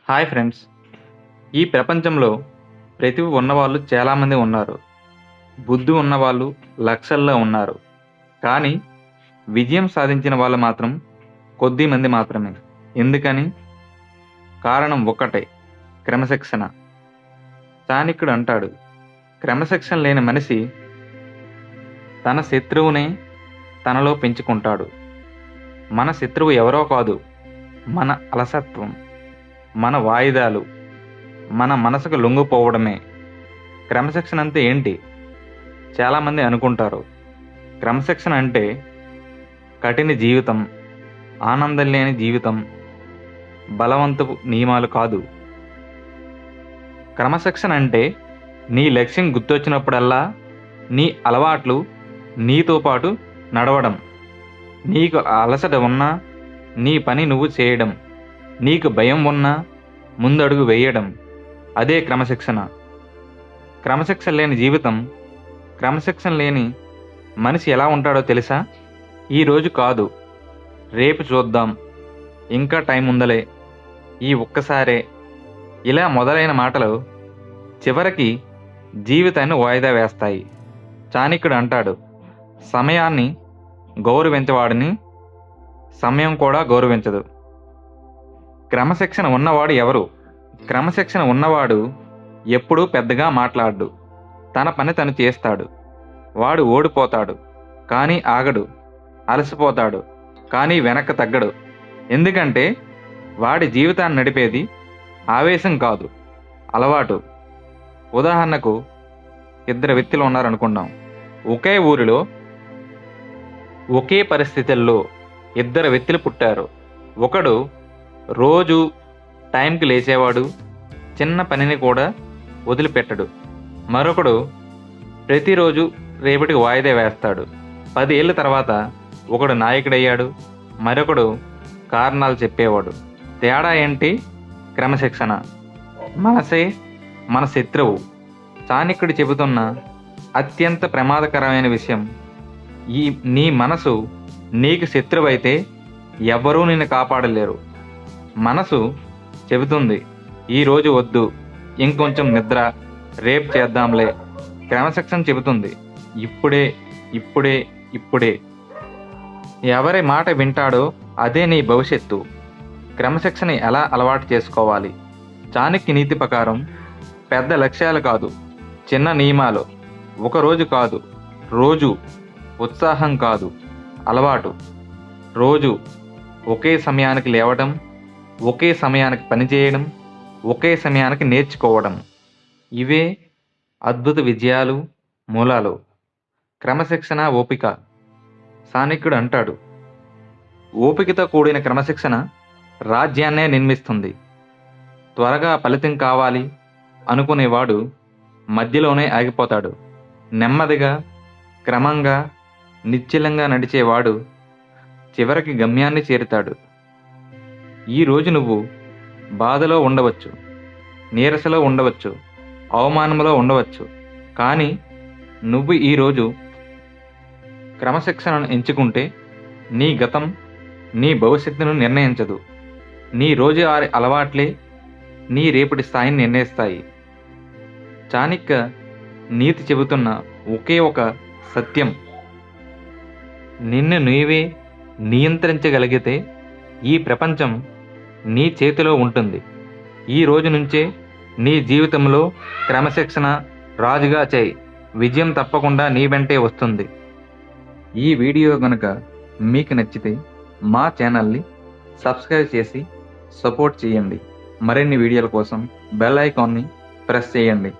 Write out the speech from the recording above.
Hi friends. ఈ ప్రపంచంలో ప్రతిభ ఉన్నవాళ్ళు చాలామంది ఉన్నారు. బుద్ధి ఉన్నవాళ్ళు లక్షల్లో ఉన్నారు. కానీ విజయం సాధించిన వాళ్ళు మాత్రం కొద్ది మంది మాత్రమే. ఎందుకని? కారణం ఒక్కటే, క్రమశిక్షణ. చాణక్యుడు అంటాడు, క్రమశిక్షణ లేని మనిషి తన శత్రువునే తనలో పెంచుకుంటాడు. మన శత్రువు ఎవరో కాదు, మన అలసత్వం, మన వాయిదాలు, మన మనసుకు లొంగిపోవడమే. క్రమశిక్షణ అంటే ఏంటి? చాలామంది అనుకుంటారు, క్రమశిక్షణ అంటే కఠిన జీవితం, ఆనందం లేని జీవితం, బలవంతపు నియమాలు కాదు. క్రమశిక్షణ అంటే నీ లక్ష్యం గుర్తొచ్చినప్పుడల్లా నీ అలవాట్లు నీతో పాటు నడవడం. నీకు అలసట ఉన్నా నీ పని నువ్వు చేయడం. నీకు భయం ఉన్నా ముందడుగు వేయడం. అదే క్రమశిక్షణ. క్రమశిక్షణ లేని జీవితం, క్రమశిక్షణ లేని మనిషి ఎలా ఉంటాడో తెలుసా? ఈరోజు కాదు, రేపు చూద్దాం, ఇంకా టైం ఉందలే, ఈ ఒక్కసారే, ఇలా మొదలైన మాటలు చివరికి జీవితాన్ని వాయిదా వేస్తాయి. చాణక్యుడు అంటాడు, సమయాన్ని గౌరవించవాడిని సమయం కూడా గౌరవించదు. క్రమశిక్షణ ఉన్నవాడు ఎవరు? క్రమశిక్షణ ఉన్నవాడు ఎప్పుడూ పెద్దగా మాట్లాడు, తన పని తను చేస్తాడు. వాడు ఓడిపోతాడు కానీ ఆగడు, అలసిపోతాడు కానీ వెనక్కి తగ్గడు. ఎందుకంటే వాడి జీవితాన్ని నడిపేది ఆవేశం కాదు, అలవాటు. ఉదాహరణకు, ఇద్దరు వ్యక్తులు ఉన్నారనుకుందాం. ఒకే ఊరిలో ఒకే పరిస్థితుల్లో ఇద్దరు వ్యక్తులు పుట్టారు. ఒకడు రోజు టైంకి లేచేవాడు, చిన్న పనిని కూడా వదిలిపెట్టడు. మరొకడు ప్రతిరోజు రేపటికి వాయిదా వేస్తాడు. 10 ఏళ్ళ తర్వాత ఒకడు నాయకుడయ్యాడు, మరొకడు కారణాలు చెప్పేవాడు. తేడా ఏంటి? క్రమశిక్షణ. మనసే మన శత్రువు. చాణక్యుడు చెబుతున్న అత్యంత ప్రమాదకరమైన విషయం, నీ మనసు నీకు శత్రువైతే ఎవ్వరూ నిన్ను కాపాడలేరు. మనసు చెబుతుంది, ఈరోజు వద్దు, ఇంకొంచెం నిద్ర, రేపు చేద్దాంలే. క్రమశిక్షణ చెబుతుంది, ఇప్పుడే ఇప్పుడే ఇప్పుడే. ఎవరి మాట వింటాడో అదే నీ భవిష్యత్తు. క్రమశిక్షణ ఎలా అలవాటు చేసుకోవాలి? చాణక్య నీతి ప్రకారం పెద్ద లక్ష్యాలు కాదు, చిన్న నియమాలు. ఒకరోజు కాదు, రోజు. ఉత్సాహం కాదు, అలవాటు. రోజు ఒకే సమయానికి లేవడం, ఒకే సమయానికి పనిచేయడం, ఒకే సమయానికి నేర్చుకోవడం. ఇవే అద్భుత విజయాలు మూలాలు. క్రమశిక్షణ, ఓపిక. చాణక్యుడు అంటాడు, ఓపికతో కూడిన క్రమశిక్షణ రాజ్యాన్నే నిర్మిస్తుంది. త్వరగా ఫలితం కావాలి అనుకునేవాడు మధ్యలోనే ఆగిపోతాడు. నెమ్మదిగా, క్రమంగా, నిశ్చలంగా నడిచేవాడు చివరికి గమ్యాన్ని చేరుతాడు. ఈరోజు నువ్వు బాధలో ఉండవచ్చు, నీరసలో ఉండవచ్చు, అవమానంలో ఉండవచ్చు. కానీ నువ్వు ఈరోజు క్రమశిక్షణను ఎంచుకుంటే నీ గతం నీ భవిష్యత్తును నిర్ణయించదు. నీ రోజువారీ అలవాట్లే నీ రేపటి స్థాయిని నిర్ణయిస్తాయి. చాణక్య నీతి చెబుతున్న ఒకే ఒక సత్యం, నిన్ను నీవే నియంత్రించగలిగితే ఈ ప్రపంచం నీ చేతిలో ఉంటుంది. ఈ రోజు నుంచే నీ జీవితంలో క్రమశిక్షణ రాజుగా చేయి. విజయం తప్పకుండా నీ వెంటే వస్తుంది. ఈ వీడియో కనుక మీకు నచ్చితే మా ఛానల్ని సబ్స్క్రైబ్ చేసి సపోర్ట్ చేయండి. మరిన్ని వీడియోల కోసం బెల్ ఐకాన్ని ప్రెస్ చేయండి.